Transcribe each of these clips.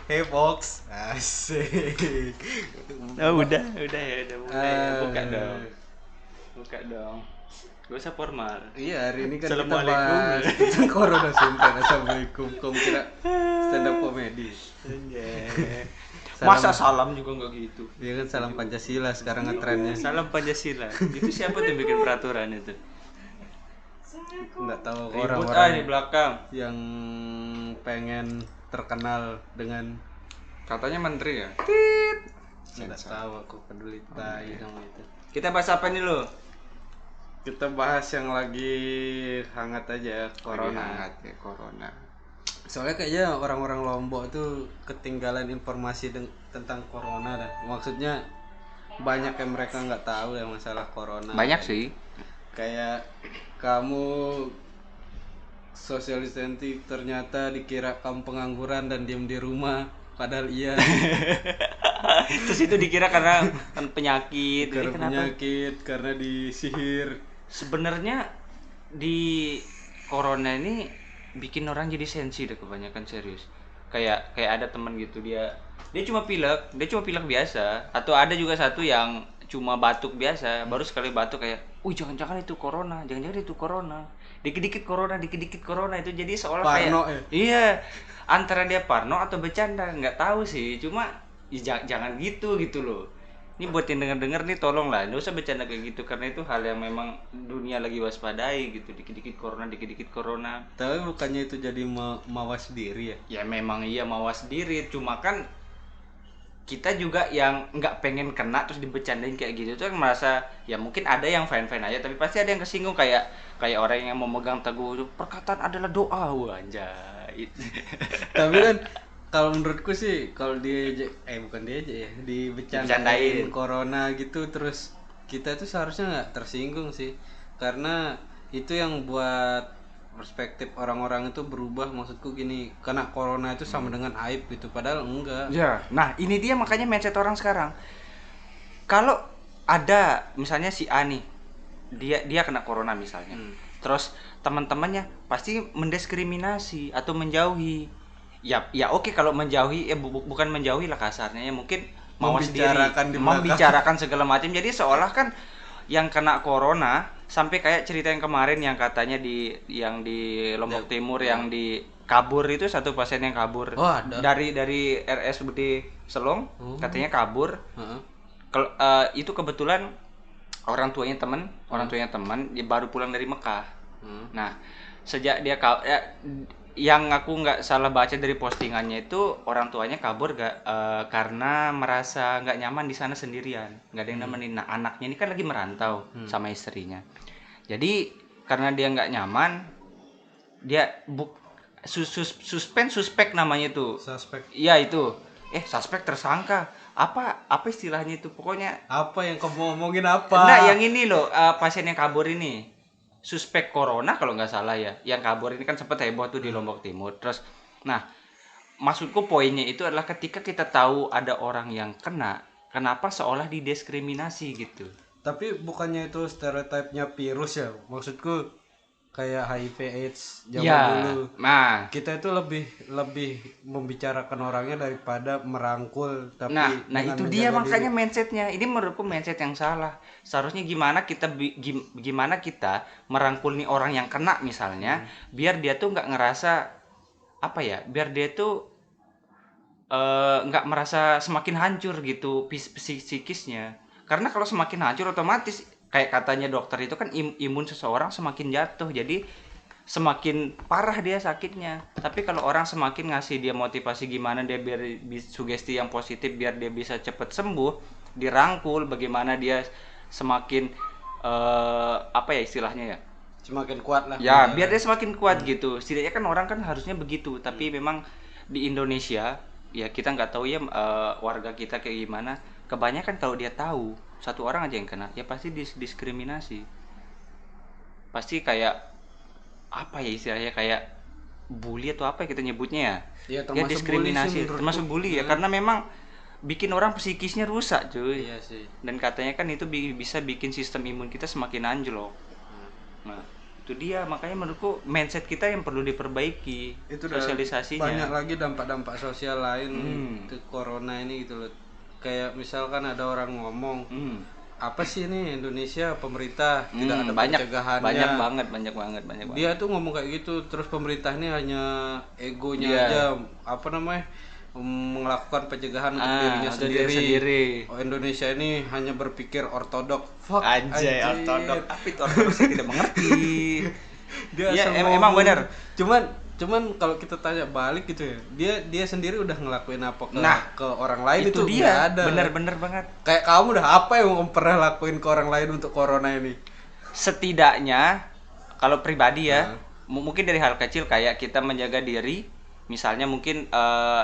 Hey Fox, asik. Oh, udah ya, udah mulai. Buka Eh, dong. Buka dong. Gak usah formal. Iya, hari ini kan kita Assalamualaikum. bahas tentang corona sumpah. Assalamualaikum. Kamu kira stand up comedy? Anjay. Salam, Masa salam juga nggak gitu? dia kan salam Pancasila sekarang ngetrennya. Salam Pancasila. Itu siapa tuh yang bikin peraturan itu? Nggak tahu Ribut di orang-orang belakang. yang pengen terkenal dengan Katanya menteri ya? nggak tahu aku peduli tai sama itu. Kita bahas apa nih lo? Kita bahas yang lagi hangat aja, Corona. corona. Hangat ya, corona. Soalnya kayaknya orang-orang Lombok tuh ketinggalan informasi tentang corona dah. Maksudnya banyak yang mereka nggak tahu ya masalah corona. Banyak sih. Kayak kamu social distancing ternyata dikira kamu pengangguran dan diam di rumah, padahal iya. Terus itu dikira karena kan penyakit. Karena Ini kenapa? penyakit, karena disihir. Sebenarnya di corona ini bikin orang jadi sensi deh kebanyakan, serius. Kayak ada teman gitu, dia cuma pilek biasa, atau ada juga satu yang cuma batuk biasa, baru sekali batuk kayak, jangan-jangan itu corona, dikit-dikit corona itu, jadi seolah Parno kayak iya, antara dia parno atau bercanda nggak tahu sih, cuma jangan gitu loh. Ini buat yang denger-denger nih, tolong lah, nggak usah bercanda kayak gitu, karena itu hal yang memang dunia lagi waspadai gitu, dikit-dikit corona. Tapi bukannya itu jadi mawas diri ya? Ya memang iya mawas diri, cuma kan kita juga yang nggak pengen kena terus dibecandain kayak gitu tuh merasa ya mungkin ada yang fine aja, tapi pasti ada yang kesinggung, kayak orang yang memegang teguh perkataan adalah doa, wah anjay. Tapi kan kalau menurutku sih kalau bukan diejek ya, dibecandain corona gitu, terus kita tuh seharusnya nggak tersinggung sih, karena itu yang buat perspektif orang-orang itu berubah. Maksudku gini, karena corona itu sama dengan aib gitu, padahal enggak. Ya, nah ini dia makanya mindset orang sekarang. Kalau ada misalnya si A nih, dia kena corona misalnya, terus teman-temannya pasti mendiskriminasi atau menjauhi. Ya oke, kalau menjauhi bukan menjauhi lah kasarnya, ya mungkin mawas diri, membicarakan segala macam. Jadi seolah kan yang kena corona, sampai kayak cerita yang kemarin yang katanya di Lombok Timur yang di kabur itu, satu pasien yang kabur dari RSUD Selong, katanya kabur. Itu kebetulan orang tuanya teman dia baru pulang dari Mekah. Nah, sejak dia yang aku nggak salah baca dari postingannya itu, orang tuanya kabur karena merasa nggak nyaman di sana sendirian, nggak ada yang nemenin. Nah, anaknya ini kan lagi merantau sama istrinya. Jadi karena dia nggak nyaman, dia suspek namanya itu. Suspek. Iya itu. Suspek tersangka. Apa istilahnya itu? Pokoknya Apa yang kamu ngomongin apa? Enggak, yang ini loh, pasien yang kabur ini. Suspek corona kalau nggak salah ya. Yang kabur ini kan sempat heboh tuh di Lombok Timur. Terus, nah, maksudku poinnya itu adalah ketika kita tahu ada orang yang kena, kenapa seolah didiskriminasi gitu. Tapi bukannya itu stereotipnya virus ya? Maksudku kayak HIV AIDS zaman dulu. Nah, Kita itu lebih membicarakan orangnya daripada merangkul. Tapi nah itu dia makanya mindsetnya. Ini menurutku mindset yang salah. Seharusnya gimana kita merangkul nih orang yang kena misalnya, biar dia tuh nggak ngerasa apa ya, biar dia tuh nggak merasa semakin hancur gitu psikisnya. Karena kalau semakin hancur otomatis kayak katanya dokter itu kan imun seseorang semakin jatuh, jadi semakin parah dia sakitnya. Tapi kalau orang semakin ngasih dia motivasi gimana dia biar sugesti yang positif biar dia bisa cepet sembuh, dirangkul bagaimana dia semakin apa ya istilahnya ya, semakin kuat lah. ya biar dia semakin kuat gitu. Setidaknya kan orang kan harusnya begitu. Tapi memang di Indonesia ya kita nggak tahu ya warga kita kayak gimana. Kebanyakan kalau dia tahu satu orang aja yang kena, ya pasti diskriminasi. Pasti kayak apa ya istilahnya, kayak bully atau apa ya kita nyebutnya ya. Ya diskriminasi, termasuk bully ya, karena memang bikin orang psikisnya rusak cuy. Iya sih. Dan katanya kan itu bisa bikin sistem imun kita semakin anjlok. Nah, Itu dia, makanya menurutku mindset kita yang perlu diperbaiki, itu sosialisasinya. Banyak lagi dampak-dampak sosial lain ke corona ini gitu loh. Kayak misalkan ada orang ngomong, apa sih ini Indonesia pemerintah tidak ada pencegahannya. Banyak banget. Dia tuh ngomong kayak gitu, terus pemerintah ini hanya egonya aja, apa namanya, melakukan pencegahan untuk dirinya sendiri. Oh, Indonesia ini hanya berpikir ortodok. Fuck, anjay. Ortodok. Tapi itu ortodok saya tidak mengerti. Dia emang benar. Cuman kalau kita tanya balik gitu ya, dia sendiri udah ngelakuin apa ke orang lain itu dia ada. Bener banget. Kayak kamu udah apa yang kamu pernah lakuin ke orang lain untuk corona ini? Setidaknya kalau pribadi ya, mungkin dari hal kecil kayak kita menjaga diri. Misalnya mungkin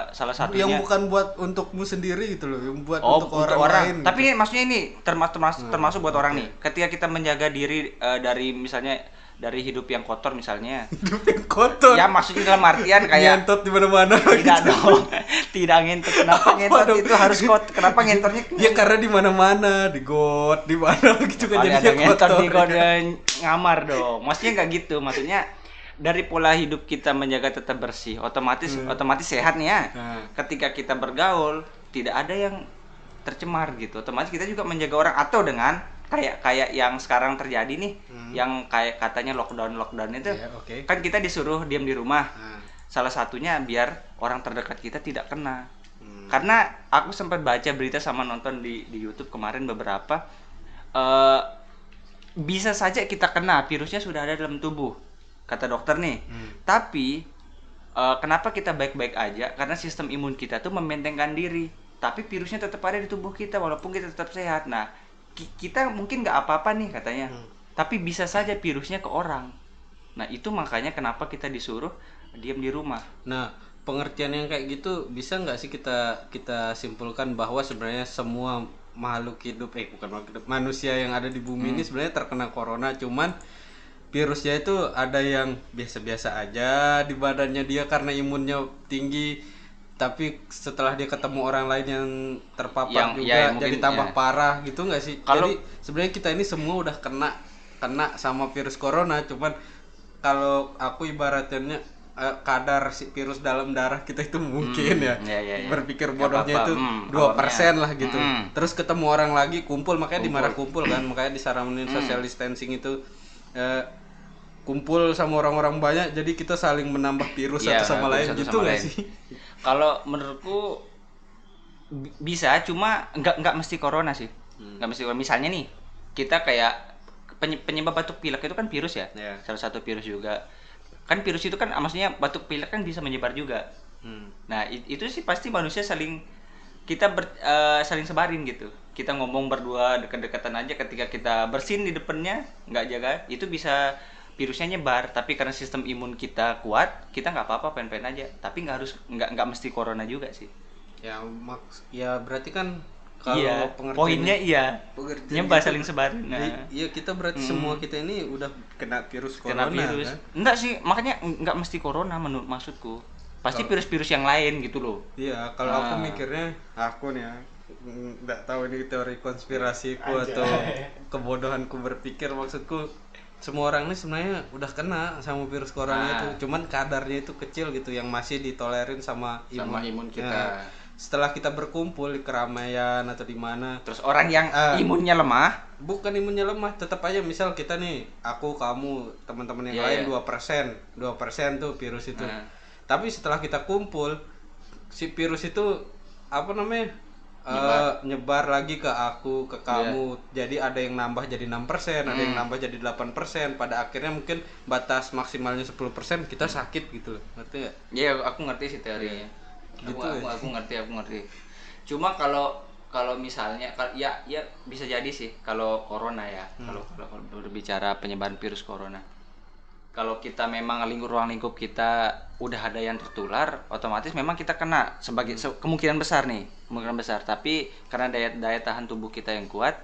salah satunya yang bukan buat untukmu sendiri gitu loh, yang buat untuk orang lain. Tapi gitu. Maksudnya ini termasuk buat orang nih. Ketika kita menjaga diri dari misalnya dari hidup yang kotor misalnya. Hidup yang kotor. Ya maksudnya dalam artian kayak ngentot di mana-mana. Tidak dong. Tidak ngentot. Kenapa ngentot itu harus kotor? Kenapa ngentornya? Ya karena di mana-mana, di got, di mana gitu kan jadinya kotor. Ngentot di got dan ngamar dong. Maksudnya enggak gitu. Maksudnya dari pola hidup kita menjaga tetap bersih, otomatis sehat nih ya. Ketika kita bergaul, tidak ada yang tercemar gitu. Otomatis kita juga menjaga orang, atau dengan kayak yang sekarang terjadi nih, yang kayak katanya lockdown itu. Kan kita disuruh diam di rumah. Salah satunya biar orang terdekat kita tidak kena. Karena aku sempat baca berita sama nonton di YouTube kemarin beberapa, bisa saja kita kena, virusnya sudah ada dalam tubuh. Kata dokter nih, tapi kenapa kita baik-baik aja? Karena sistem imun kita tuh membentengkan diri, tapi virusnya tetap ada di tubuh kita walaupun kita tetap sehat. Nah, kita mungkin nggak apa-apa nih katanya, tapi bisa saja virusnya ke orang. Nah, itu makanya kenapa kita disuruh diam di rumah. Nah, pengertian yang kayak gitu bisa nggak sih kita simpulkan bahwa sebenarnya semua makhluk hidup, manusia yang ada di bumi ini sebenarnya terkena corona, cuman virusnya itu ada yang biasa-biasa aja di badannya dia karena imunnya tinggi, tapi setelah dia ketemu orang lain yang terpapar jadi tambah parah gitu nggak sih? Jadi sebenarnya kita ini semua udah kena sama virus corona, cuman kalau aku ibaratnya kadar si virus dalam darah kita itu mungkin berpikir bodohnya itu 2% lah gitu. Terus ketemu orang lagi kumpul, makanya dimarah kumpul kan, makanya disaranin social distancing itu. Kumpul sama orang-orang banyak, jadi kita saling menambah virus satu sama lain gitu nggak sih? Kalau menurutku bisa, cuma nggak mesti corona sih. Nggak mesti. Misalnya nih, kita kayak penyebab batuk pilek itu kan virus ya, salah satu virus juga. Kan virus itu kan maksudnya batuk pilek kan bisa menyebar juga. Nah itu sih pasti manusia saling sebarin gitu. Kita ngomong berdua dekat-dekatan aja, ketika kita bersin di depannya nggak jaga, itu bisa virusnya nyebar. Tapi karena sistem imun kita kuat, kita nggak apa-apa, pen-pen aja. Tapi nggak mesti corona juga sih. Ya berarti kan kalau poinnya nyebar saling sebarin. Iya, kita berarti semua kita ini udah kena virus corona. Kan? Enggak sih, makanya nggak mesti corona menurut maksudku. Pasti virus-virus yang lain gitu loh. Iya, kalau aku mikirnya, aku nih ya, nggak tahu ini teori konspirasiku atau kebodohanku berpikir, maksudku semua orang ini sebenarnya udah kena sama virus corona itu, cuman kadarnya itu kecil gitu yang masih ditolerin sama imun kita. Setelah kita berkumpul di keramaian atau di mana, terus orang yang imunnya lemah, bukan imunnya lemah, tetap aja misal kita nih, aku, kamu, teman-teman yang lain 2% tuh virus itu. Tapi setelah kita kumpul, si virus itu nyebar lagi ke aku, ke kamu. Jadi ada yang nambah jadi 6%, ada yang nambah jadi 8%. Pada akhirnya mungkin batas maksimalnya 10% kita sakit gitu loh. Ngerti enggak? Iya, aku ngerti sih teorinya. Gitu aku ngerti. Cuma kalau misalnya ya bisa jadi sih kalau corona ya. Kalau berbicara penyebaran virus corona. Kalau kita memang ruang lingkup kita udah ada yang tertular, otomatis memang kita kena sebagai kemungkinan besar. Tapi karena daya tahan tubuh kita yang kuat,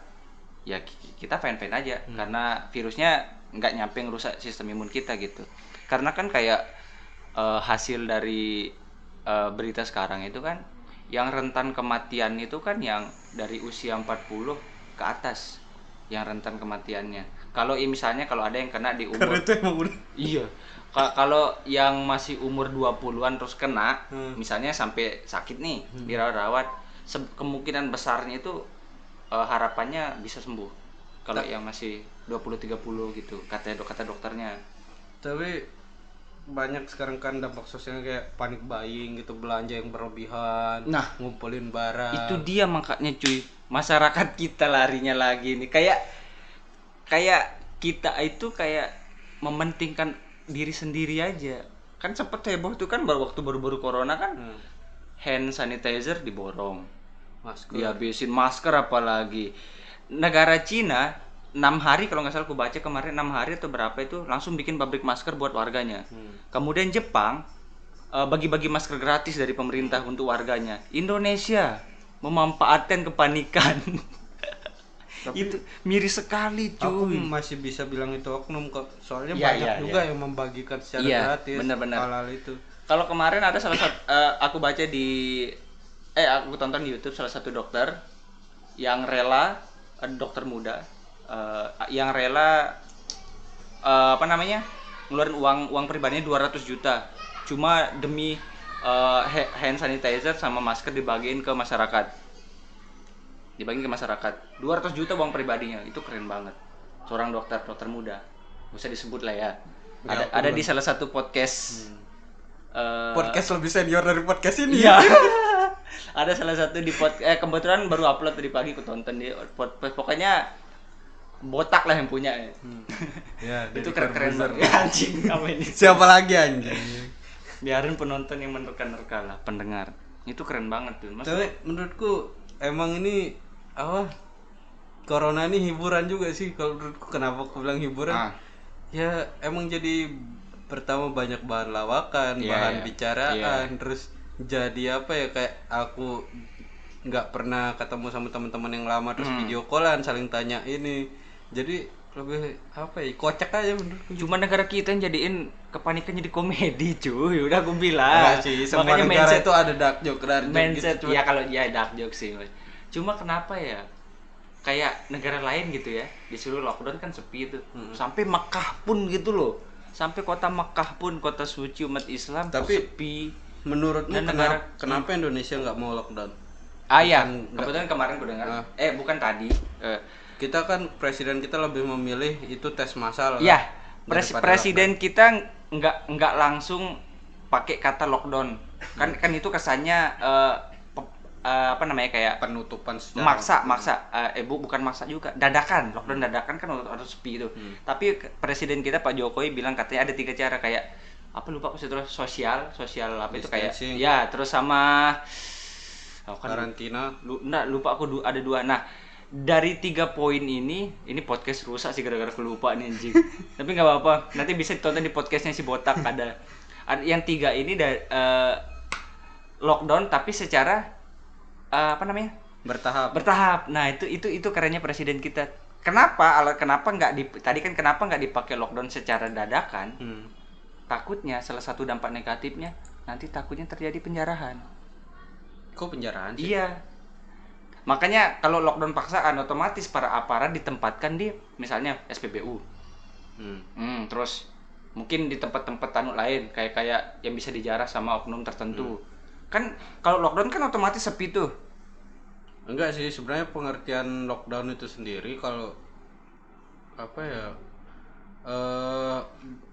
ya kita fine-fine aja. Karena virusnya nggak nyampe ngerusak sistem imun kita gitu. Karena kan kayak hasil dari berita sekarang itu kan, yang rentan kematian itu kan yang dari usia 40 ke atas, yang rentan kematiannya. Kalau misalnya kalau ada yang kena di Karena umur itu emang udah. iya. Kalau yang masih umur 20-an terus kena, misalnya sampai sakit nih, dirawat-rawat, kemungkinan besarnya itu harapannya bisa sembuh. Kalau yang masih 20-30 gitu, kata dokternya. Tapi banyak sekarang kan dampak sosialnya kayak panic buying gitu, belanja yang berlebihan, Nah, ngumpulin barang. itu dia makanya cuy, masyarakat kita larinya lagi nih kayak kita itu kayak mementingkan diri sendiri aja. Kan sempet heboh tuh kan waktu baru-baru corona kan, hand sanitizer diborong, Masker. dihabisin, masker apalagi. Negara Cina 6 hari kalau nggak salah aku baca kemarin, 6 hari atau berapa itu langsung bikin pabrik masker buat warganya. Kemudian Jepang bagi-bagi masker gratis dari pemerintah untuk warganya. Indonesia memanfaatkan kepanikan. Tapi itu miris sekali cuy. Aku masih bisa bilang itu oknum kok. Soalnya Ya, banyak ya, juga ya. yang membagikan secara Iya, gratis benar-benar. hal-hal itu. Kalau kemarin ada salah satu aku baca di aku tonton di YouTube salah satu dokter yang rela, dokter muda yang rela ngeluarin uang pribadinya 200 juta cuma demi hand sanitizer sama masker dibagiin ke masyarakat. 200 juta uang pribadinya, itu keren banget. Seorang dokter muda, bisa disebut lah ya. Ada di salah satu podcast. Podcast lebih senior dari podcast ini. Iya. Ada salah satu di kebetulan baru upload tadi pagi, aku tonton di podcast. Pokoknya botak lah yang punya. Ya, Itu keren banget. Anjing apa ini? Siapa lagi anjing? Biarin penonton yang menerka-nerka lah, pendengar. Itu keren banget tuh. Tapi menurutku emang ini apa? Corona ini hiburan juga sih kalau menurutku. Kenapa aku bilang hiburan? Ya emang jadi pertama banyak bahan lawakan, bahan bicaraan, terus jadi apa ya, kayak aku nggak pernah ketemu sama teman-teman yang lama terus video callan saling tanya ini. Jadi lebih apa ya, kocak aja menurutku. Cuma negara kita yang jadiin kepanikan jadi komedi cuy, udah aku bilang. Enggak sih, semua negara itu ada dark joke mindset gitu. Ya kalau dia dark joke sih. Cuma kenapa ya, kayak negara lain gitu ya, disuruh lockdown kan sepi tuh. Sampai Mekah pun gitu loh, sampai kota Mekah pun, kota suci umat Islam, tapi sepi. Menurutmu kenapa Indonesia nggak mau lockdown? Ya, kebetulan kemarin gue dengar, bukan tadi, kita kan presiden kita lebih memilih itu tes massal. Iya, presiden kita nggak langsung pakai kata lockdown. Kan itu kesannya kayak penutupan secara maksa. Bukan maksa juga, dadakan. Lockdown dadakan kan harus sepi itu. Tapi presiden kita Pak Jokowi bilang katanya ada 3 cara, kayak apa lupa aku, terus sosial apa itu kayak ya, terus sama karantina. Lupa aku ada 2. Nah, dari 3 poin ini podcast rusak sih gara-gara kelupa nih anjing. Tapi nggak apa-apa, nanti bisa ditonton di podcastnya si botak. Ada yang 3 ini lockdown tapi secara bertahap. Nah, itu kerennya presiden kita. Kenapa nggak dipakai lockdown secara dadakan? Takutnya salah satu dampak negatifnya nanti takutnya terjadi penjarahan. Kok penjarahan sih? Iya. Makanya kalau lockdown paksaan otomatis para aparat ditempatkan di misalnya SPBU. Terus mungkin di tempat-tempat lain kayak yang bisa dijarah sama oknum tertentu. Kan kalau lockdown kan otomatis sepi tuh. Enggak sih, sebenarnya pengertian lockdown itu sendiri kalau apa ya,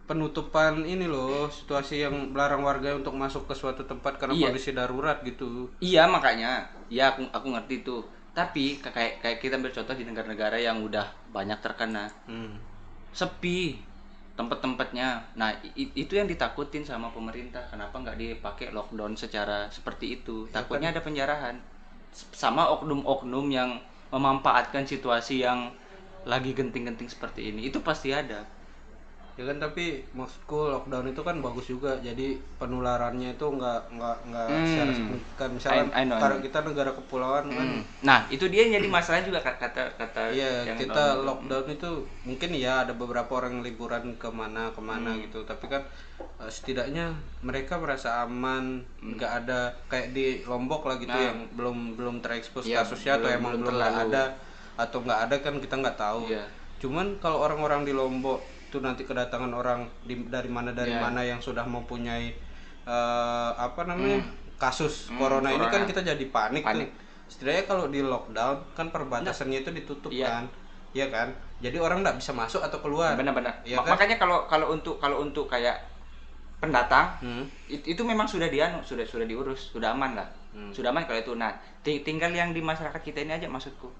penutupan ini loh, situasi yang melarang warga untuk masuk ke suatu tempat karena kondisi darurat gitu. Iya, makanya ya aku ngerti tuh. Tapi kayak kita ambil contoh di negara-negara yang udah banyak terkena, sepi tempat-tempatnya. Nah, itu yang ditakutin sama pemerintah. Kenapa nggak dipakai lockdown secara seperti itu? Takutnya ada penjarahan sama oknum-oknum yang memanfaatkan situasi yang lagi genting-genting seperti ini. Itu pasti ada. Ya kan, tapi maksudku lockdown itu kan bagus juga, jadi penularannya itu nggak secara signifikan. Misalnya karena kita negara kepulauan kan. Nah, itu dia yang jadi masalah juga kata iya, kita lockdown itu mungkin ya ada beberapa orang yang liburan kemana gitu, tapi kan setidaknya mereka merasa aman, nggak ada kayak di Lombok lah gitu yang belum terekspos kasusnya, atau emang belum ada atau nggak ada kan kita nggak tahu. Cuman kalau orang-orang di Lombok tuh nanti kedatangan orang dari mana yang sudah mempunyai apa namanya kasus corona ini kan kita jadi panik. Tuh. Setidaknya kalau di lockdown kan perbatasannya itu ditutup kan, iya kan. Jadi orang nggak bisa masuk atau keluar. Benar-benar. Ya kan? Makanya kalau untuk kayak pendatang itu memang sudah sudah diurus, sudah aman lah. Sudah aman kalau itu. Nah, tinggal yang di masyarakat kita ini aja maksudku.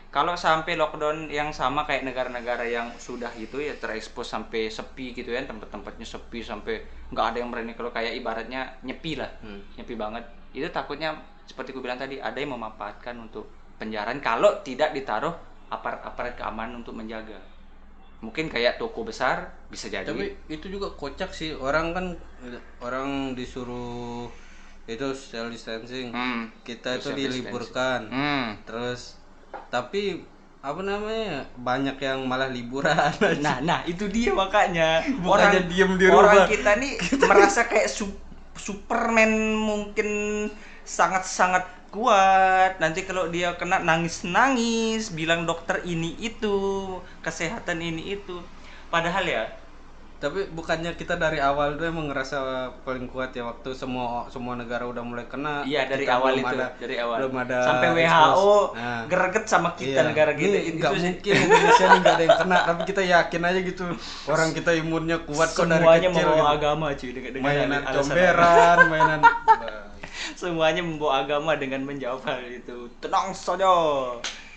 Kalau sampai lockdown yang sama kayak negara-negara yang sudah gitu ya terekspos sampai sepi gitu ya, tempat-tempatnya sepi sampai nggak ada yang berani, kalau kayak ibaratnya nyepi lah, nyepi banget. Itu takutnya seperti ku bilang tadi, ada yang memanfaatkan untuk penjaraan kalau tidak ditaruh aparat keamanan untuk menjaga. Mungkin kayak toko besar bisa jadi. Tapi itu juga kocak sih, orang kan disuruh itu social distancing, kita itu diliburkan, terus tapi apa namanya banyak yang malah liburan. Nah itu dia makanya orang diem di rumah. Orang kita nih merasa kayak Superman, mungkin sangat kuat. Nanti kalau dia kena nangis bilang dokter ini itu, kesehatan ini itu. Padahal ya, tapi bukannya kita dari awal tuh emang ngerasa paling kuat ya, waktu semua negara udah mulai kena. Iya, dari awal itu, dari awal. Belum ada sampai WHO greget sama kita, negara kita. Nggak mungkin Indonesia nih nggak ada yang kena, tapi kita yakin aja gitu. Orang kita imunnya kuat kok dari kecil. Semuanya membawa gitu. Agama cuy, dengan mainan comberan, mainan semuanya membawa agama dengan menjawab hal itu. Tenang saja,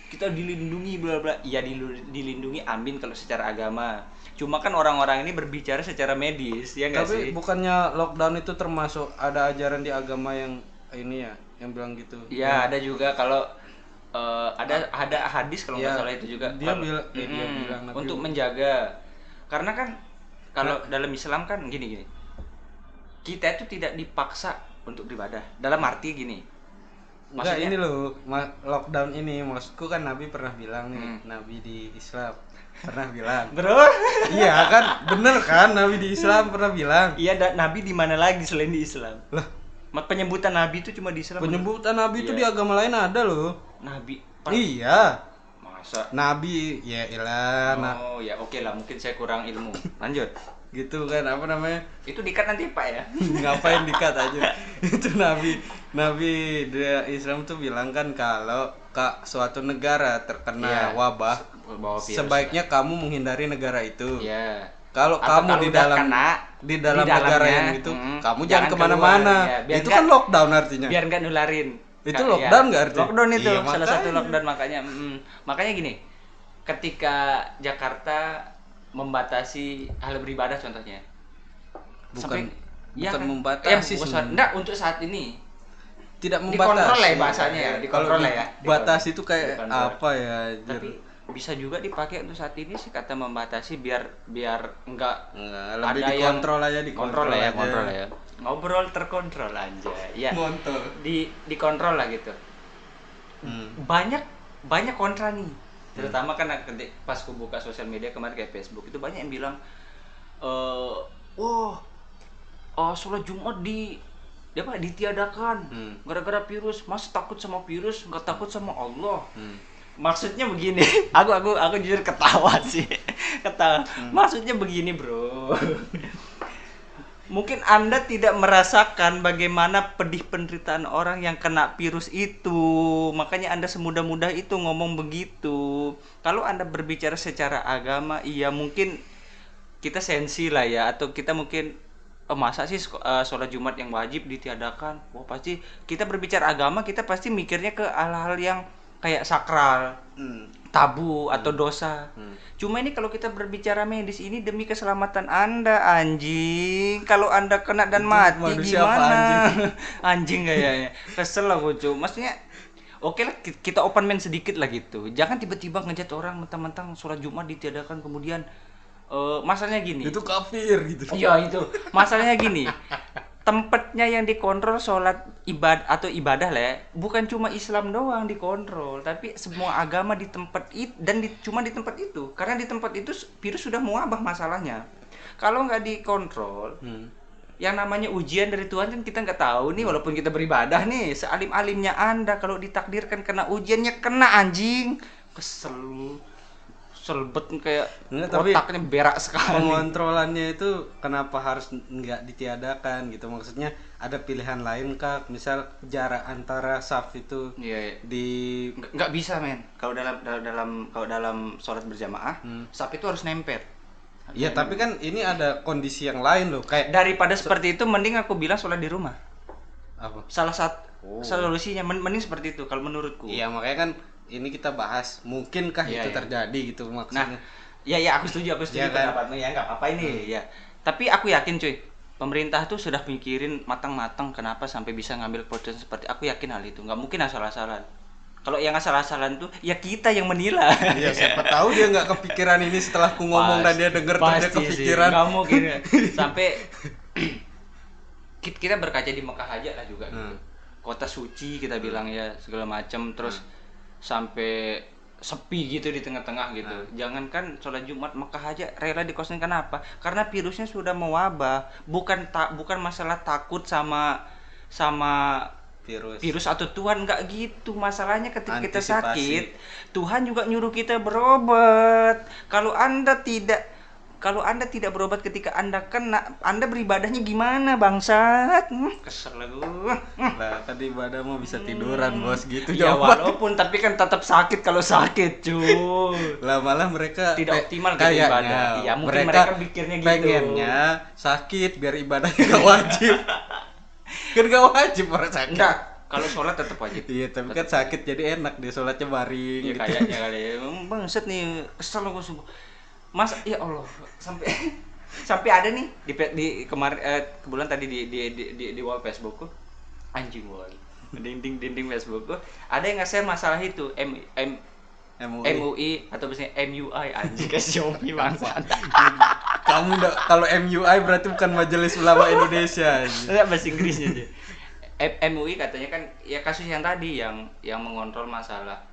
kita dilindungi bla bla. Iya, dilindungi, amin kalau secara agama. Cuma kan orang-orang ini berbicara secara medis, ya nggak sih? Tapi bukannya lockdown itu termasuk ada ajaran di agama yang ini ya, yang bilang gitu? Iya, ada juga kalau ada hadis kalau nggak salah itu juga. Dia bilang untuk menjaga, karena kan kalau dalam Islam kan gini, kita itu tidak dipaksa untuk beribadah. Dalam arti gini. Maksudnya ini loh, lockdown ini maksudku kan Nabi pernah bilang nih, Nabi di Islam pernah bilang. Bro. Iya kan, bener kan, Nabi di Islam pernah bilang. Iya, Nabi di mana lagi selain di Islam? Lah, penyebutan Nabi itu cuma di Islam. Penyebutan Nabi itu di agama lain ada loh. Nabi. Iya. Masa? Nabi, ya elah. Oh, ya oke lah, mungkin saya kurang ilmu. Lanjut. Gitu kan, apa namanya? Itu dikat nanti Pak ya? Ngapain dikat aja? Itu Nabi di Islam tuh bilang kan kalau suatu negara terkena wabah, sebaiknya kamu menghindari negara itu. Iya. Kalau kamu di dalam negara yang itu, kamu jangan kemana-mana. Ya, itu kan lockdown artinya. Biar nggak nularin. Itu lockdown nggak artinya? Lockdown itu iya, salah satu lockdown, makanya gini. Ketika Jakarta membatasi hal beribadah contohnya, bukan kan? membatasi enggak, untuk saat ini tidak membatasi. Dikontrol lah bahasanya ya, dikontrol lah ya. Batasi itu kayak apa ya? Tapi bisa juga dipakai untuk saat ini sih kata membatasi, biar enggak lebih dikontrol aja, dikontrol lah ya. Ngobrol terkontrol aja. Ya. Dikontrol lah gitu. Banyak kontra nih. Terutama kan pas aku buka sosial media kemarin kayak Facebook, itu banyak yang bilang sholat Jumat ditiadakan gara-gara virus. Mas takut sama virus, nggak takut sama Allah. Maksudnya begini. aku jujur ketawa sih. Maksudnya begini, bro. Mungkin Anda tidak merasakan bagaimana pedih penderitaan orang yang kena virus itu. Makanya Anda semudah-mudah itu ngomong begitu. Kalau Anda berbicara secara agama, iya mungkin kita sensi lah ya. Atau kita mungkin, masa sih sholat Jumat yang wajib ditiadakan? Wah, pasti kita berbicara agama, kita pasti mikirnya ke hal-hal yang kayak sakral, tabu atau dosa. Cuma ini kalau kita berbicara medis, ini demi keselamatan Anda, anjing. Kalau Anda kena dan mati gimana? Anjing kayaknya. Kesel lah gue, cuy. Maksudnya oke lah, kita open mind sedikit lah gitu. Jangan tiba-tiba ngejat orang mentang-mentang sholat Jumat ditiadakan kemudian masalahnya gini. Itu kafir gitu. Iya, itu. Masalahnya gini. Tempatnya yang dikontrol sholat ibadah lah ya, bukan cuma Islam doang dikontrol, tapi semua agama di tempat itu, dan cuma di tempat itu, karena di tempat itu virus sudah mewabah masalahnya. Kalau nggak dikontrol, yang namanya ujian dari Tuhan kan kita nggak tahu nih. Walaupun kita beribadah nih, sealim-alimnya Anda, kalau ditakdirkan kena ujiannya kena, anjing. Kesel. selebet kayak tapi otaknya berak sekali. Pengontrolannya itu kenapa harus nggak ditiadakan gitu, maksudnya ada pilihan lain kah, misal jarak antara saf itu di nggak bisa men kalau dalam sholat berjamaah saf itu harus nempel. Iya tapi kan ini ada kondisi yang lain loh, kayak daripada seperti itu mending aku bilang sholat di rumah. Apa? Salah satu solusinya mending seperti itu kalau menurutku. Iya makanya kan ini kita bahas mungkinkah itu terjadi gitu maksudnya. Nah, ya aku setuju pendapatmu ya, nggak apa-apa ini ya. Tapi aku yakin cuy, pemerintah tuh sudah mikirin matang-matang kenapa sampai bisa ngambil keputusan seperti, aku yakin hal itu nggak mungkin asal-asalan. Kalau yang asal-asalan tuh ya kita yang menilai. Iya siapa tahu dia nggak kepikiran ini setelah aku ngomong dan dia denger dia kepikiran. Nggak mungkin sampai kita berkaca di Mekah aja lah juga gitu. Kota suci kita bilang ya segala macam, terus sampai sepi gitu di tengah-tengah gitu. Jangankan sholat Jumat Mekah aja rela dikosongin. Kenapa? Karena virusnya sudah mewabah. Bukan masalah takut sama virus atau Tuhan, nggak gitu. Masalahnya ketika kita sakit, Tuhan juga nyuruh kita berobat. Kalau Anda tidak berobat ketika Anda kena, Anda beribadahnya gimana bangsat? Kesel aku. Lah tadi ibadah mau bisa tiduran bos gitu. Ya walaupun tapi kan tetap sakit kalau sakit cuy. Lah malah mereka tidak optimal kayaknya ibadah. Ya mungkin mereka pikirnya gitu. Pengennya sakit biar ibadahnya gak wajib. Kan gak wajib orang sakit. Enggak, kalau sholat tetap wajib. Iya tapi kan sakit jadi enak dia sholatnya baring ya, gitu. Kayaknya kali ya. Bangsat nih, kesel aku sungguh. Mas, ya Allah, sampai ada nih di kemarin kebetulan tadi di wall Facebookku, anjing wall dinding Facebookku ada yang nge-share masalah itu MUI atau misalnya MUI anjing kasih Shopee bangsa. Kamu kalau MUI berarti bukan Majelis Ulama Indonesia. Enggak bahasa Inggrisnya aja. MUI katanya kan ya kasus yang tadi yang mengontrol masalah.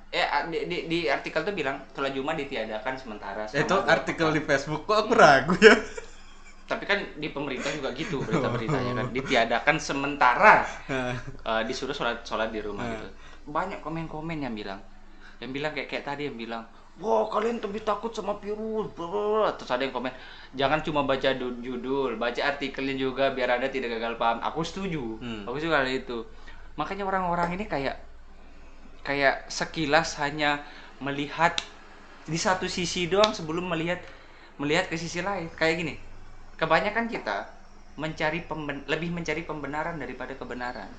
Di artikel tuh bilang sholat Jumat ditiadakan sementara. Itu artikel di Facebook kok aku ragu ya. Tapi kan di pemerintah juga gitu berita-beritanya kan ditiadakan sementara. Disuruh sholat di rumah gitu. Banyak komen-komen yang bilang kayak tadi yang bilang, wah kalian lebih takut sama virus. Terus ada yang komen, jangan cuma baca judul, baca artikelnya juga biar Anda tidak gagal paham. Aku setuju. Aku setuju hal itu. Makanya orang-orang ini kayak sekilas hanya melihat di satu sisi doang sebelum melihat ke sisi lain. Kayak gini, kebanyakan kita lebih mencari pembenaran daripada kebenaran.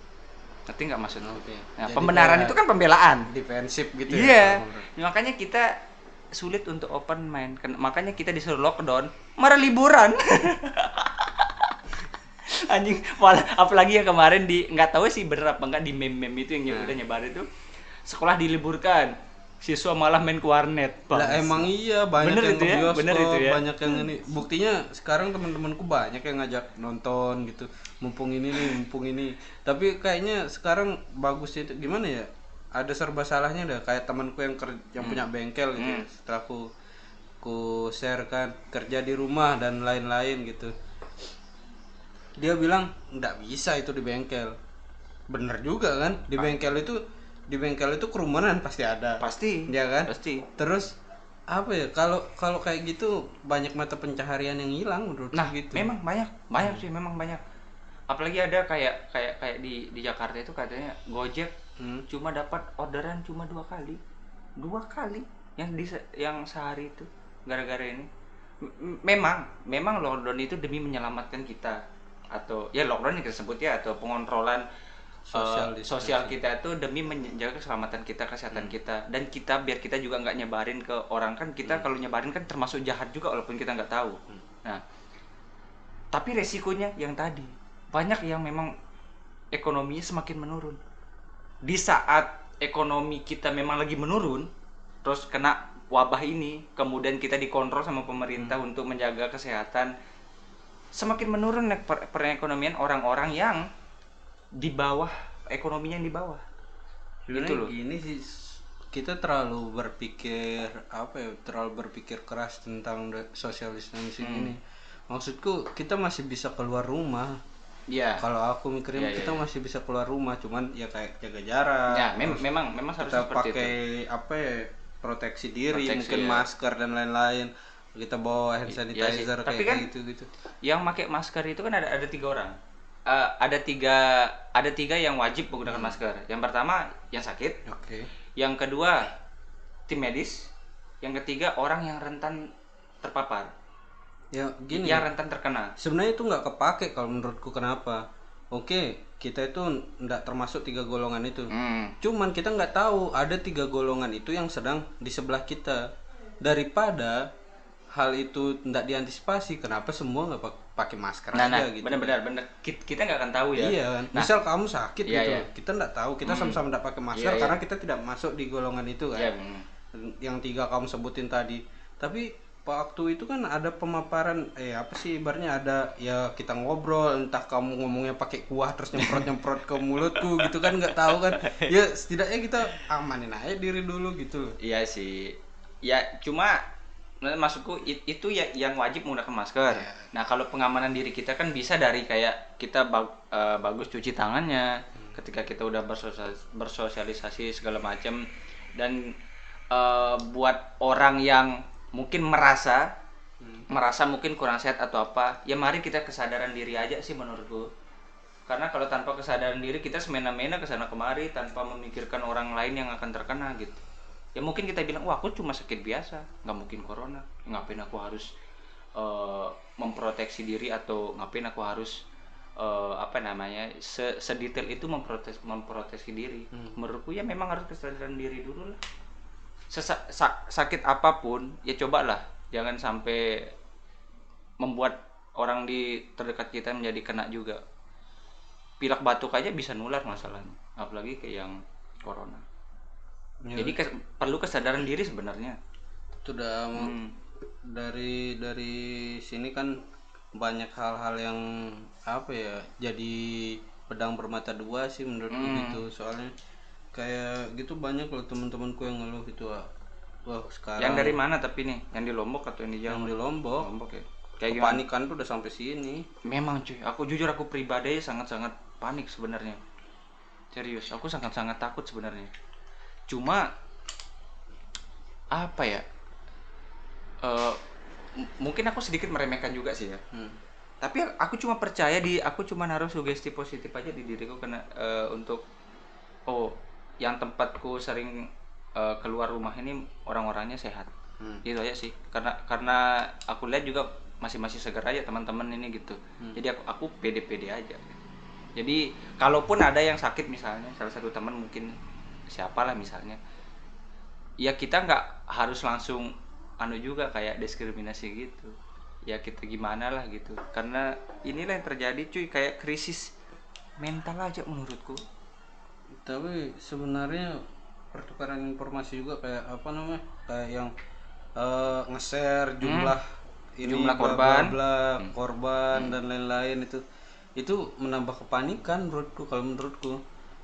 Ngerti nggak maksudnya? Nah, pembenaran itu kan pembelaan, defensif gitu. Iya. Makanya kita sulit untuk open mind. Makanya kita disuruh lockdown, marah liburan. Anjing, malah apalagi yang kemarin nggak tahu sih bener apa enggak di meme itu yang udah nyebar itu. Sekolah diliburkan, siswa malah main ke warnet. Lah emang iya banyak bener yang ke bioskop, ya? Banyak yang ini. Buktinya sekarang teman-temanku banyak yang ngajak nonton gitu. Mumpung ini. Tapi kayaknya sekarang bagus itu gimana ya? Ada serba salahnya dah. Kayak temanku yang punya bengkel gitu. Setelah aku share kan kerja di rumah dan lain-lain gitu. Dia bilang nggak bisa itu di bengkel. Bener juga kan? Di bengkel itu kerumunan pasti ada. Pasti. Ya kan? Pasti. Terus apa ya? Kalau kayak gitu banyak mata pencaharian yang hilang menurut gitu. Memang banyak sih, memang banyak. Apalagi ada kayak di Jakarta itu katanya Gojek cuma dapat orderan cuma 2 kali. 2 kali yang sehari itu gara-gara ini. Memang lockdown itu demi menyelamatkan kita, atau ya lockdown yang kita sebut ya, atau pengontrolan sosial kita itu demi menjaga keselamatan kita, kesehatan kita, dan biar kita juga nggak nyebarin ke orang. Kan kita kalau nyebarin kan termasuk jahat juga walaupun kita nggak tahu. Nah, tapi resikonya yang tadi banyak yang memang ekonominya semakin menurun. Di saat ekonomi kita memang lagi menurun, terus kena wabah ini, kemudian kita dikontrol sama pemerintah untuk menjaga kesehatan, semakin menurun perekonomian orang-orang yang di bawah, ekonominya yang di bawah. Gitu loh. Ini sih kita terlalu berpikir keras tentang social distancing ini. Maksudku kita masih bisa keluar rumah. Iya. Kalau aku mikirnya kita masih bisa keluar rumah, cuman ya kayak jaga jarak. Ya, memang harus seperti pakai itu. proteksi diri, Proteksi, mungkin ya. masker dan lain-lain. Kita bawa hand Iya sih. sanitizer Tapi kayak kan gitu. yang pakai masker itu kan ada 3 orang. Ada tiga yang wajib menggunakan masker. Yang pertama yang sakit, Oke. yang kedua tim medis, yang ketiga orang yang rentan terpapar, Ya gini. yang rentan terkena. Sebenarnya itu nggak kepake kalau menurutku. Kenapa? Oke, kita itu nggak termasuk 3 golongan itu. Cuman kita nggak tahu ada 3 golongan itu yang sedang di sebelah kita. Daripada hal itu tidak diantisipasi, kenapa semua nggak pakai masker aja gitu? Benar. Kita nggak akan tahu ya. Iya kan. Nah, Misal kamu sakit iya, gitu, iya. kita nggak tahu, kita sama-sama nggak pakai masker Iya. karena kita tidak masuk di golongan itu kan. Iya, Yang 3 kamu sebutin tadi. Tapi waktu itu kan ada pemaparan, apa sih ibaratnya, ada ya kita ngobrol, entah kamu ngomongnya pakai kuah terus nyemprot ke mulutku gitu kan, nggak tahu kan. Ya setidaknya kita amanin aja diri dulu gitu loh. Iya sih. Ya cuma maksudku itu ya yang wajib menggunakan masker. Iya. Nah, kalau pengamanan diri kita kan bisa dari kayak kita bagus cuci tangannya ketika kita udah bersosialisasi segala macam, dan buat orang yang mungkin merasa mungkin kurang sehat atau apa, ya mari kita kesadaran diri aja sih menurutku. Karena kalau tanpa kesadaran diri kita semena-mena kesana kemari tanpa memikirkan orang lain yang akan terkena gitu. Ya mungkin kita bilang, wah aku cuma sakit biasa, nggak mungkin corona. Ngapain aku harus memproteksi diri, atau ngapain aku harus sedetail itu memproteksi diri. Menurutku ya memang harus kesadaran diri dulu lah. Sakit apapun ya cobalah jangan sampai membuat orang di terdekat kita menjadi kena juga. Pilek batuk aja bisa nular masalahnya, apalagi kayak yang corona. Ya, Jadi perlu kesadaran diri sebenarnya. itu udah dari sini kan banyak hal-hal yang apa ya, jadi pedang bermata dua sih menurutku gitu. Soalnya kayak gitu banyak loh teman-temanku yang ngeluh gitu. Wah sekarang Yang dari mana tapi nih? Yang di Lombok atau yang di Jawa? yang di Lombok, Lombok ya. Kayak gimana? kepanikan tuh udah sampai sini. Memang cuy, aku jujur aku pribadi sangat-sangat panik sebenarnya. Serius, aku sangat-sangat takut sebenarnya. Cuma apa ya? Mungkin aku sedikit meremehkan juga sih ya. Tapi aku cuma percaya aku cuma naruh sugesti positif aja di diriku kena untuk yang tempatku sering keluar rumah ini orang-orangnya sehat. Gitu aja sih. Karena aku lihat juga masih segar aja teman-teman ini gitu. Jadi aku pede-pede aja. Jadi kalaupun ada yang sakit misalnya, salah satu teman mungkin siapalah misalnya, ya kita nggak harus langsung juga kayak diskriminasi gitu. Ya kita gimana lah gitu. Karena inilah yang terjadi cuy, kayak krisis mental aja menurutku. Tapi sebenarnya pertukaran informasi juga kayak apa namanya, kayak yang nge-share jumlah Jumlah korban. korban dan lain-lain, itu menambah kepanikan kalau menurutku.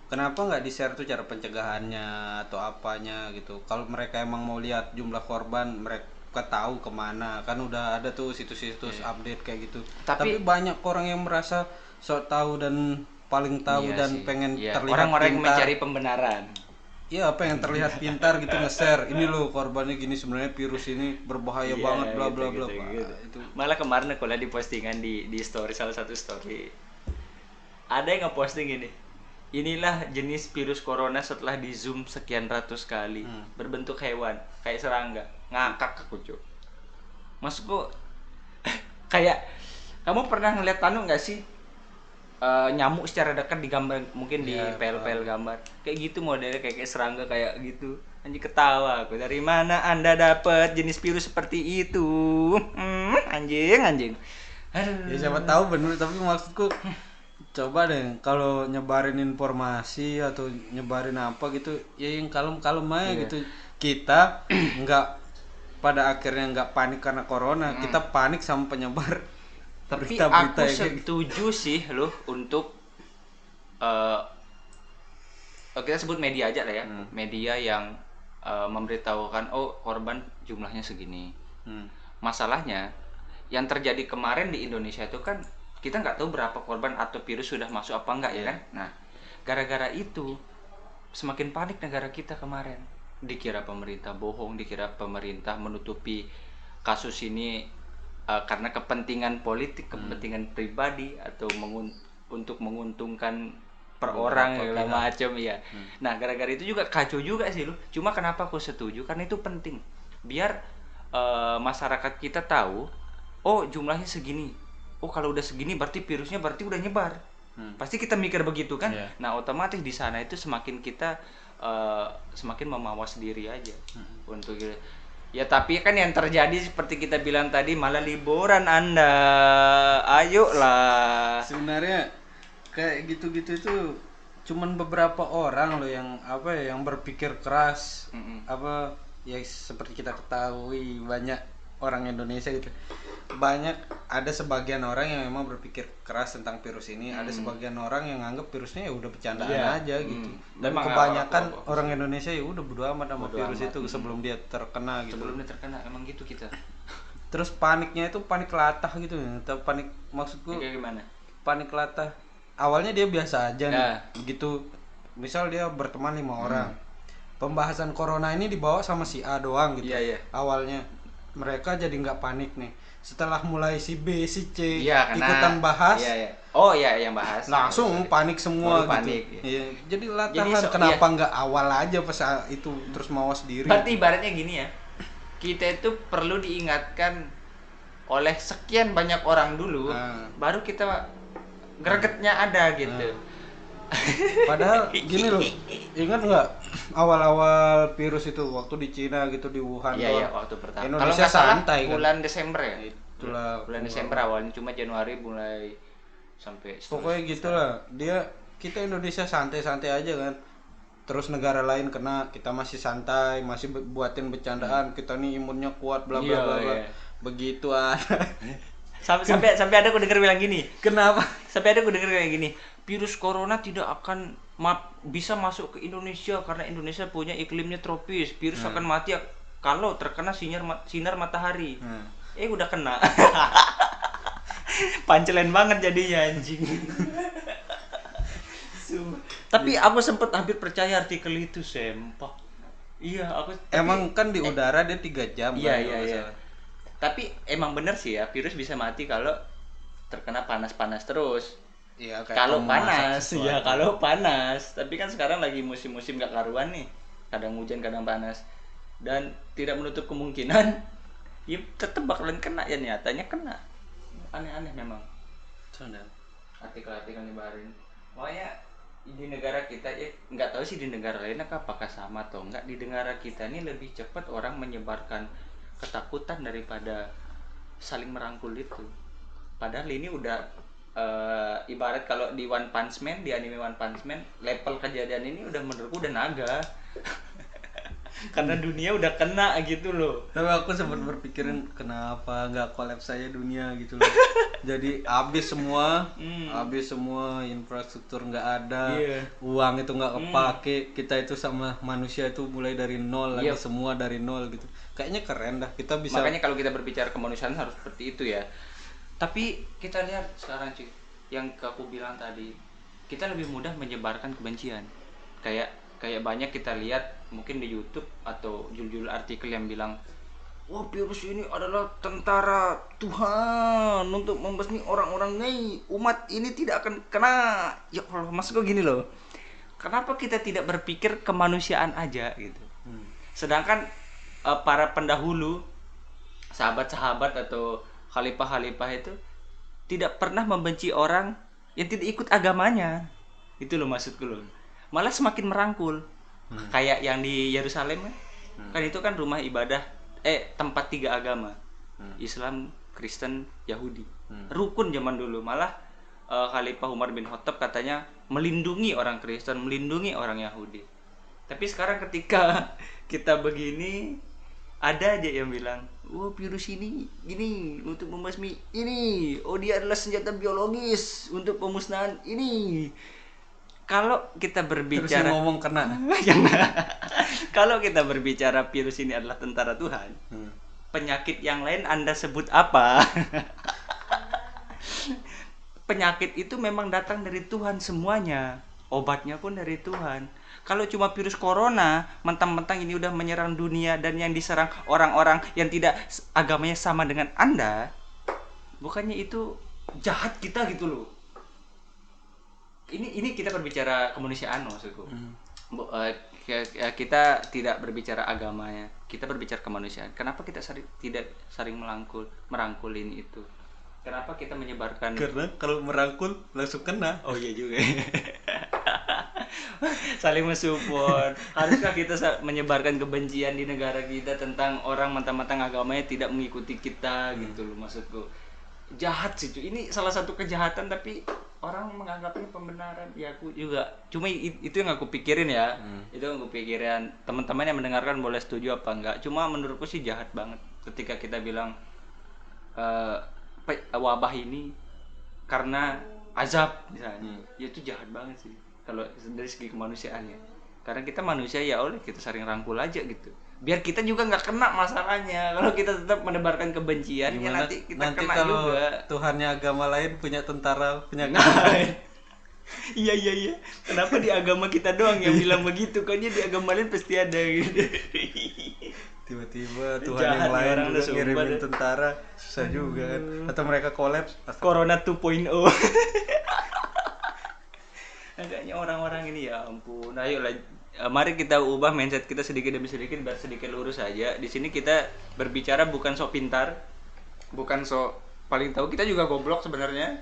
Kenapa nggak di-share tuh cara pencegahannya atau apanya gitu? Kalau mereka emang mau lihat jumlah korban, mereka tahu kemana, kan udah ada tuh situs-situs update kayak gitu. Tapi banyak orang yang merasa sok tahu dan paling tahu dan pengen terlihat orang-orang yang pintar. mencari pembenaran. Iya, pengen terlihat pintar gitu, nge-share. Ini loh korbannya gini, sebenarnya virus ini berbahaya banget bla bla bla. Itu Malah kemarin aku lihat di postingan di story, salah satu story. Ada yang nge-posting ini. Inilah jenis virus corona setelah di zoom sekian ratus kali. Berbentuk hewan, kayak serangga. Ngakak aku cuy. Maksudku kayak kamu pernah ngeliat nggak sih? Nyamuk secara dekat di gambar, mungkin di pel-pel gambar kayak gitu modelnya, kayak serangga kayak gitu. Anjing ketawa aku, dari mana anda dapat jenis virus seperti itu? Anjing. Aduh. ya siapa tahu bener, tapi maksudku coba deh kalau nyebarin informasi atau nyebarin apa gitu ya yang kalem-kalem aja gitu. Kita nggak, pada akhirnya nggak panik karena corona, kita panik sama penyebar. Tapi berita-berita aku setuju sih loh untuk kita sebut media aja lah ya. Media yang memberitahukan korban jumlahnya segini. Masalahnya yang terjadi kemarin di Indonesia itu kan kita nggak tahu berapa korban atau virus sudah masuk apa enggak ya kan. Nah, gara-gara itu semakin panik negara kita kemarin. dikira pemerintah bohong, dikira pemerintah menutupi kasus ini karena kepentingan politik, kepentingan pribadi atau untuk menguntungkan per orang segala macam ya. Nah, gara-gara itu juga kacau juga sih lu. Cuma kenapa aku setuju? Karena itu penting. Biar masyarakat kita tahu, oh jumlahnya segini. Oh kalau udah segini berarti virusnya berarti udah nyebar. Pasti kita mikir begitu kan. Nah, otomatis di sana itu semakin kita semakin memawas diri aja untuk ya. Tapi kan yang terjadi seperti kita bilang tadi, malah liburan Anda. Ayolah. Sebenarnya kayak gitu-gitu itu cuman beberapa orang loh yang yang berpikir keras. Ya seperti kita ketahui banyak orang Indonesia gitu. Ada sebagian orang yang memang berpikir keras tentang virus ini, ada sebagian orang yang anggap virusnya ya udah bercandaan aja gitu. Dan kebanyakan orang Indonesia ya udah bodo amat sama virus itu sebelum dia terkena gitu. Sebelum dia terkena emang gitu kita. Terus paniknya itu panik latah gitu. Panik maksudku kayak gimana? Panik latah. Awalnya dia biasa aja nih. Begitu misal dia berteman 5 orang. Pembahasan corona ini dibawa sama si A doang gitu. Awalnya mereka jadi nggak panik nih. Setelah mulai si B, si C ikutan bahas, yang bahas langsung panik semua gitu. Panik, Jadi latahan kenapa nggak awal aja pas itu terus mawas diri. Berarti ibaratnya gini ya, kita itu perlu diingatkan oleh sekian banyak orang dulu, baru kita gregetnya ada gitu. Padahal gini loh, ingat nggak awal-awal virus itu waktu di Cina gitu, di Wuhan? Iya, waktu pertama. Indonesia kalau santai bulan Desember ya. Itulah bulan Desember awalnya, cuma Januari mulai sampai pokoknya gitulah. Kita Indonesia santai-santai aja kan. Terus negara lain kena, kita masih santai, masih buatin bercandaan, kita nih imunnya kuat bla bla bla. Begitu sampai ada aku denger bilang gini. Kenapa? Sampai ada aku denger kayak gini. Virus corona tidak akan bisa masuk ke Indonesia karena Indonesia punya iklimnya tropis. Virus akan mati kalau terkena sinar matahari. Udah kena. Pancelen banget jadinya anjing. Tapi aku sempet hampir percaya artikel itu, Sempak. Iya, emang kan di udara dia 3 jam. Iya. Tapi emang bener sih ya, virus bisa mati kalau terkena panas-panas terus. Iya, kalau panas. Tapi kan sekarang lagi musim-musim gak karuan nih. Kadang hujan, kadang panas. Dan tidak menutup kemungkinan ya tetap bakalan kena, ya nyatanya kena. Aneh-aneh memang. Artikel-artikel nyebarin. Makanya di negara kita ya nggak tahu sih di negara lain apakah sama atau enggak. Di negara kita ini lebih cepat orang menyebarkan ketakutan daripada saling merangkul itu. Padahal ini udah ibarat kalau di One Punch Man, di anime One Punch Man, level kejadian ini udah menurutku udah naga. Karena dunia udah kena gitu loh. Tapi aku sempat berpikiran kenapa nggak kolaps saja dunia gitu loh. Jadi habis semua, infrastruktur nggak ada, uang itu nggak kepake, kita itu sama manusia itu mulai dari nol lagi, semua dari nol gitu. Kayaknya keren dah kita bisa. Makanya kalau kita berbicara kemanusiaan harus seperti itu ya. Tapi kita lihat sekarang cuy, yang aku bilang tadi, kita lebih mudah menyebarkan kebencian. Kayak banyak kita lihat mungkin di YouTube atau judul artikel yang bilang, wah virus ini adalah tentara Tuhan untuk membasmi orang-orang nih, umat ini tidak akan kena. Ya Allah, maksud gue gini loh, kenapa kita tidak berpikir kemanusiaan aja gitu. Sedangkan para pendahulu, sahabat-sahabat atau khalifah-khalifah itu tidak pernah membenci orang yang tidak ikut agamanya. Itu loh maksudku loh. Malah semakin merangkul. Kayak yang di Yerusalem kan itu kan rumah ibadah tempat 3 agama. Islam, Kristen, Yahudi. Rukun zaman dulu. Malah Khalifah Umar bin Khattab katanya melindungi orang Kristen, melindungi orang Yahudi. Tapi sekarang ketika kita begini, ada aja yang bilang, wah virus ini gini untuk membasmi ini, oh dia adalah senjata biologis untuk pemusnahan ini. Kalau kita berbicara ngomong kena. Kalau kita berbicara virus ini adalah tentara Tuhan, penyakit yang lain Anda sebut apa? Penyakit itu memang datang dari Tuhan semuanya. obatnya pun dari Tuhan. Kalau cuma virus corona, mentang-mentang ini udah menyerang dunia dan yang diserang orang-orang yang tidak agamanya sama dengan Anda, bukannya itu jahat kita gitu loh. Ini kita berbicara kemanusiaan maksudku. Kita tidak berbicara agamanya, kita berbicara kemanusiaan. Kenapa kita tidak saling merangkul ini itu? Kenapa kita menyebarkan? Karena kalau merangkul langsung kena. Oh iya juga. Saling mensupport. Haruskah kita menyebarkan kebencian di negara kita tentang orang mentang-mentang agamanya tidak mengikuti kita gitu loh maksudku. Jahat sih itu. Ini salah satu kejahatan tapi orang menganggapnya pembenaran. Ya aku juga. Cuma itu yang aku pikirin ya. Itu yang aku pikirin. Teman-teman yang mendengarkan boleh setuju apa enggak. Cuma menurutku sih jahat banget ketika kita bilang wabah ini karena azab misalnya. Ya itu jahat banget sih. Kalau dari segi kemanusiaannya, karena kita manusia ya oleh kita saling rangkul aja gitu, biar kita juga nggak kena masalahnya. Kalau kita tetap menebarkan kebencian ya nanti kita kena kalau juga. Tuhannya agama lain punya tentara punya iya kenapa di agama kita doang yang bilang begitu, kayaknya di agama lain pasti ada gitu. Tiba-tiba Tuhan yang lain juga ngirimin tentara, susah juga kan, atau mereka kolaps Corona 2.0. Agaknya orang-orang ini ya ampun. Ayolah, mari kita ubah mindset kita sedikit demi sedikit biar sedikit lurus aja. Di sini kita berbicara bukan sok pintar, bukan sok paling tahu. Kita juga goblok sebenarnya.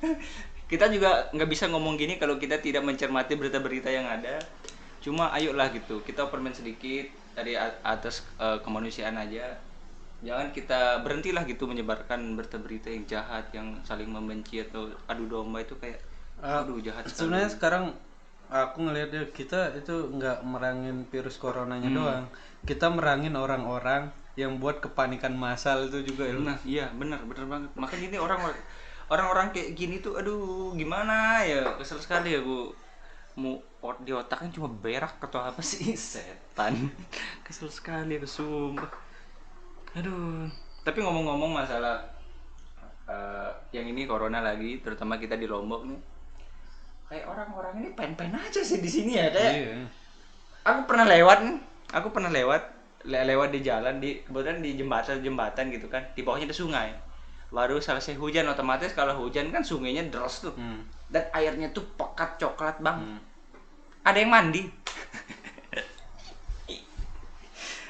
Kita juga nggak bisa ngomong gini kalau kita tidak mencermati berita-berita yang ada. Cuma ayolah gitu, kita permen sedikit dari atas kemanusiaan aja. Jangan kita berhentilah gitu menyebarkan berita-berita yang jahat, yang saling membenci atau adu domba itu kayak aduh jahat sekali. Sebenarnya sekarang aku ngelihatnya kita itu nggak merangin virus coronanya doang, kita merangin orang-orang yang buat kepanikan massal itu juga. Nah, iya benar banget. Makanya ini orang-orang kayak gini tuh aduh gimana ya, kesel sekali ya Bu. Di otaknya cuma berak atau apa sih, setan. Kesel sekali aku sumpah. Aduh, tapi ngomong-ngomong masalah yang ini corona lagi, terutama kita di Lombok nih. Kayak orang-orang ini pen-pen aja sih di sini ya kayak. Iya. Aku pernah lewat di jalan, kebetulan di jembatan gitu kan. Di bawahnya ada sungai. Baru selesai hujan, otomatis kalau hujan kan sungainya deras tuh. Dan airnya tuh pekat coklat, Bang. Ada yang mandi.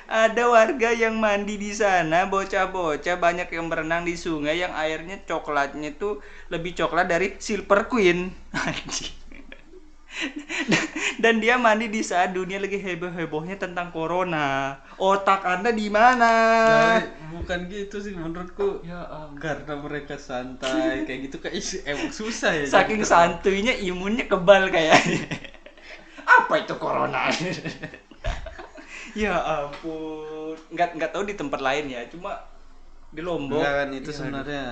Ada warga yang mandi di sana, bocah-bocah banyak yang berenang di sungai yang airnya coklatnya tuh lebih coklat dari Silver Queen. Dan dia mandi di saat dunia lagi heboh-hebohnya tentang corona. Otak Anda di mana? Nah, bukan gitu sih menurutku. Ya karena mereka santai kayak gitu kayak emang susah ya. Saking santuinya imunnya kebal kayaknya. Apa itu corona? Ya ampun, nggak tahu di tempat lain ya, cuma di Lombok. Enggak kan itu ya, sebenarnya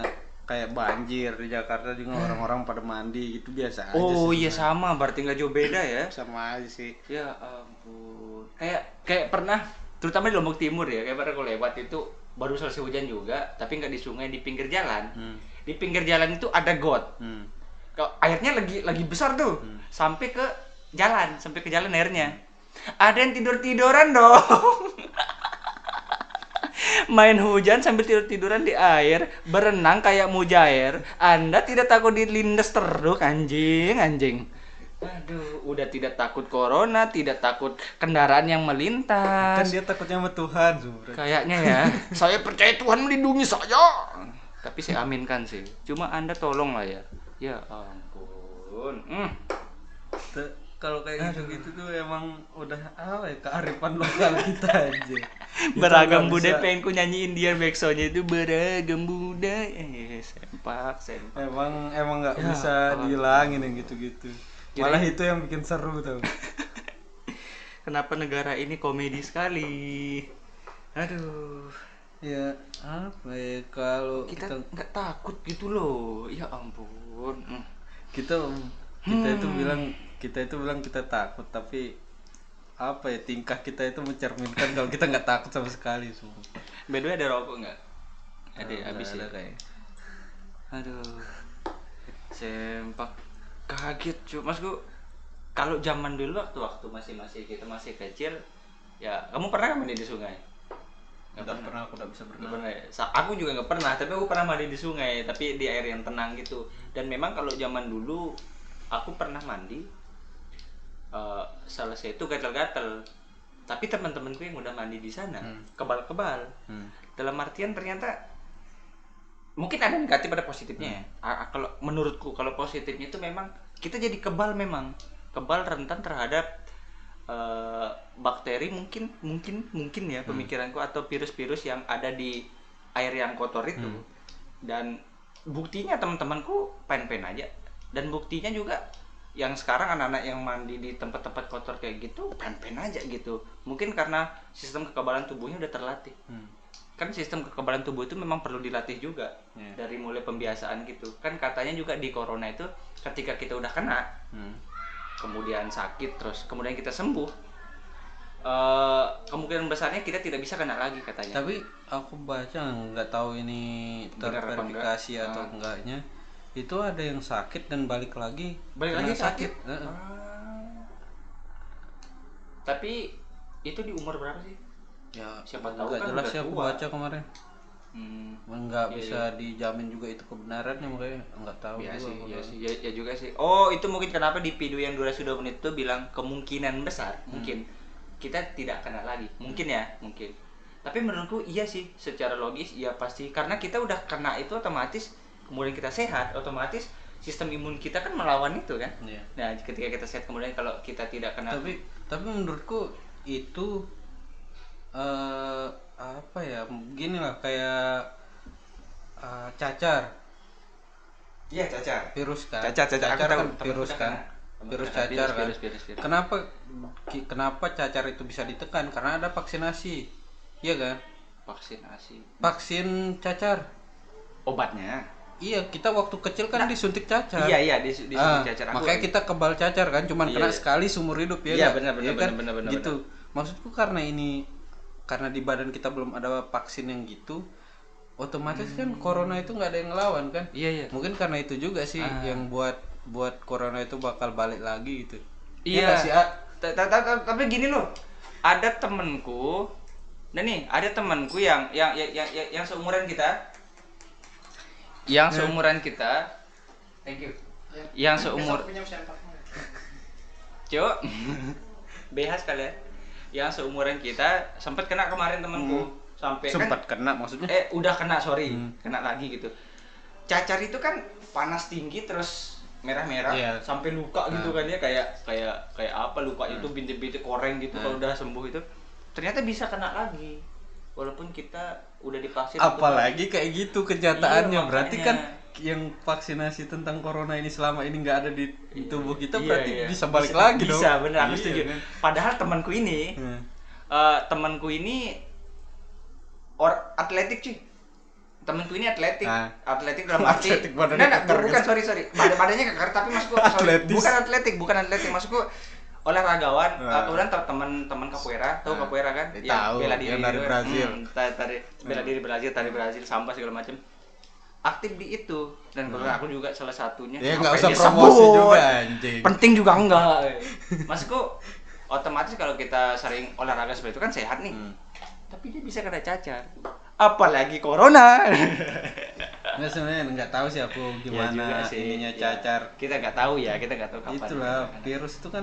kayak banjir di Jakarta juga orang-orang pada mandi gitu biasa aja. Oh iya sama, berarti nggak jauh beda ya. Sama aja sih. Ya ampun, kayak pernah, terutama di Lombok Timur ya, kayak pernah aku lewat itu baru selesai hujan juga, tapi nggak di sungai, di pinggir jalan. Di pinggir jalan itu ada got. Airnya lagi besar tuh, sampai ke jalan airnya. Ada yang tiduran dong. Main hujan sambil tiduran di air, berenang kayak mujair. Anda tidak takut dilindas terus, anjing. Aduh, udah tidak takut corona, tidak takut kendaraan yang melintas. Kan dia takutnya sama Tuhan, kayaknya ya. Saya percaya Tuhan melindungi saya. Tapi saya aminkan sih. Cuma Anda tolong lah ya. Ya ampun. Kalau kayak gitu tuh emang udah apa ya, kearifan lokal kita aja. Beragam budaya, pengen ku nyanyiin dia backsoundnya itu beragam budaya. Sempak. Emang nggak bisa dihilangin yang gitu-gitu. Malah itu yang bikin seru tau. Kenapa negara ini komedi sekali? Aduh. Ya apa ya, kalau kita nggak takut gitu loh. Ya ampun. Kita itu bilang kita takut, tapi apa ya, tingkah kita itu mencerminkan kalau kita nggak takut sama sekali semua. By the way, ada rokok nggak? Ada habis ya kayak. Aduh, sempak, kaget cuy, Mas. Gue Kalau zaman dulu waktu kita masih kecil, ya kamu pernah nggak mandi di sungai? Nggak pernah, aku nggak bisa berenang. Pernah ya? Aku juga nggak pernah, tapi aku pernah mandi di sungai, tapi di air yang tenang gitu. Dan memang kalau zaman dulu aku pernah mandi, salah satu gatal-gatal, tapi teman-temanku yang udah mandi di sana kebal-kebal. Dalam artian ternyata mungkin ada negatif ada positifnya ya. Kalau menurutku kalau positifnya itu memang kita jadi kebal, memang kebal rentan terhadap bakteri mungkin ya pemikiranku, atau virus-virus yang ada di air yang kotor itu. Dan buktinya teman-temanku pen-pen aja, dan buktinya juga yang sekarang anak-anak yang mandi di tempat-tempat kotor kayak gitu pen-pen aja gitu. Mungkin karena sistem kekebalan tubuhnya udah terlatih. Kan sistem kekebalan tubuh itu memang perlu dilatih juga dari mulai pembiasaan gitu. Kan katanya juga di corona itu ketika kita udah kena kemudian sakit, terus kemudian kita sembuh, kemungkinan besarnya kita tidak bisa kena lagi katanya. Tapi aku baca, nggak tahu ini terverifikasi atau enggaknya, itu ada yang sakit dan balik lagi sakit. Tapi itu di umur berapa sih? Ya siapa tahu nggak kan jelas udah sih, aku tua. baca kemarin. Nggak bisa dijamin juga itu kebenarannya, makanya nggak tahu juga. Ya juga sih. Oh, itu mungkin kenapa di video yang durasi 2 menit itu bilang kemungkinan besar mungkin kita tidak kena lagi. Mungkin. Tapi menurutku iya sih, secara logis iya pasti, karena kita udah kena itu otomatis kemudian kita sehat, otomatis sistem imun kita kan melawan itu kan. Nah, ketika kita sehat kemudian kalau kita tidak kena. Tapi menurutku itu apa ya, gini lah, kayak cacar. Iya, cacar. Virus kan. Cacar kan virus kan. Virus cacar kan. Virus. Kenapa cacar itu bisa ditekan? Karena ada vaksinasi. Iya kan? Vaksin cacar. Obatnya. Iya, kita waktu kecil kan disuntik cacar. Iya, disuntik cacar. Makanya kita kebal cacar kan, cuman kena sekali seumur hidup ya. Iya, benar. Gitu. Maksudku karena di badan kita belum ada vaksin yang gitu, otomatis kan corona itu nggak ada yang ngelawan kan. Iya. Mungkin karena itu juga sih yang buat corona itu bakal balik lagi gitu. Iya sih. Tapi gini loh, ada temanku yang seumuran kita. Thank you. Yang seumur Cuk. BH sekalian. Yang seumuran kita sempat kena kemarin temanku. Sempat kena maksudnya? Udah kena, kena lagi gitu. Cacar itu kan panas tinggi terus merah-merah sampai luka gitu kan ya, kayak apa luka itu bintik-bintik koreng gitu. Kalau udah sembuh itu ternyata bisa kena lagi walaupun kita udah divaksin. Apalagi kayak gitu kenyataannya. Iya, berarti kan yang vaksinasi tentang corona ini selama ini nggak ada di tubuh kita, berarti bisa balik lagi dong. Bisa, bener, aku setuju. Padahal temanku ini atletik cuy. Temanku ini atletik dalam arti bukan sorry badannya kekar, tapi maksudku bukan atletik maksudku olahragawan. Kemudian teman capoeira, tahu capoeira kan? Yang bela diri dari Brazil. Bela diri Brazil, tari Brazil, sampah segala macam. Aktif di itu, dan aku juga salah satunya. Ya nggak usah promosi juga anjing. Penting juga enggak. Maksudku otomatis kalau kita sering olahraga seperti itu kan sehat nih. Tapi dia bisa kena cacar. Apalagi corona. Nggak, sebenarnya nggak tahu sih aku gimana ininya cacar. Kita nggak tahu kapan. Itulah virus itu kan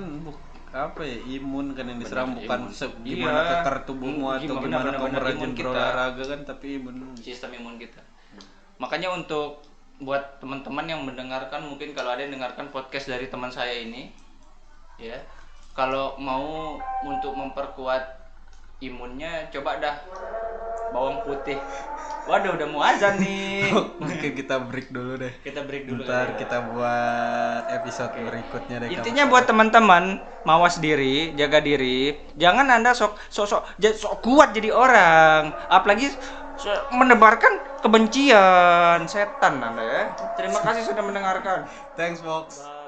apa ya, imun kan yang diserang, bukan gimana kekar tubuhmu atau gimana kamu rajin berolahraga kan, tapi sistem imun kita. Makanya untuk buat teman-teman yang mendengarkan, mungkin kalau ada yang dengarkan podcast dari teman saya ini, ya, kalau mau untuk memperkuat imunnya, coba dah bawang putih. Waduh, udah mau azan nih. Mungkin kita break dulu deh. Ntar kita buat episode berikutnya deh. Intinya buat teman-teman, mawas diri, jaga diri. Jangan Anda sok kuat jadi orang, apalagi menebarkan kebencian, setan Anda ya. Terima kasih sudah mendengarkan. Thanks, folks.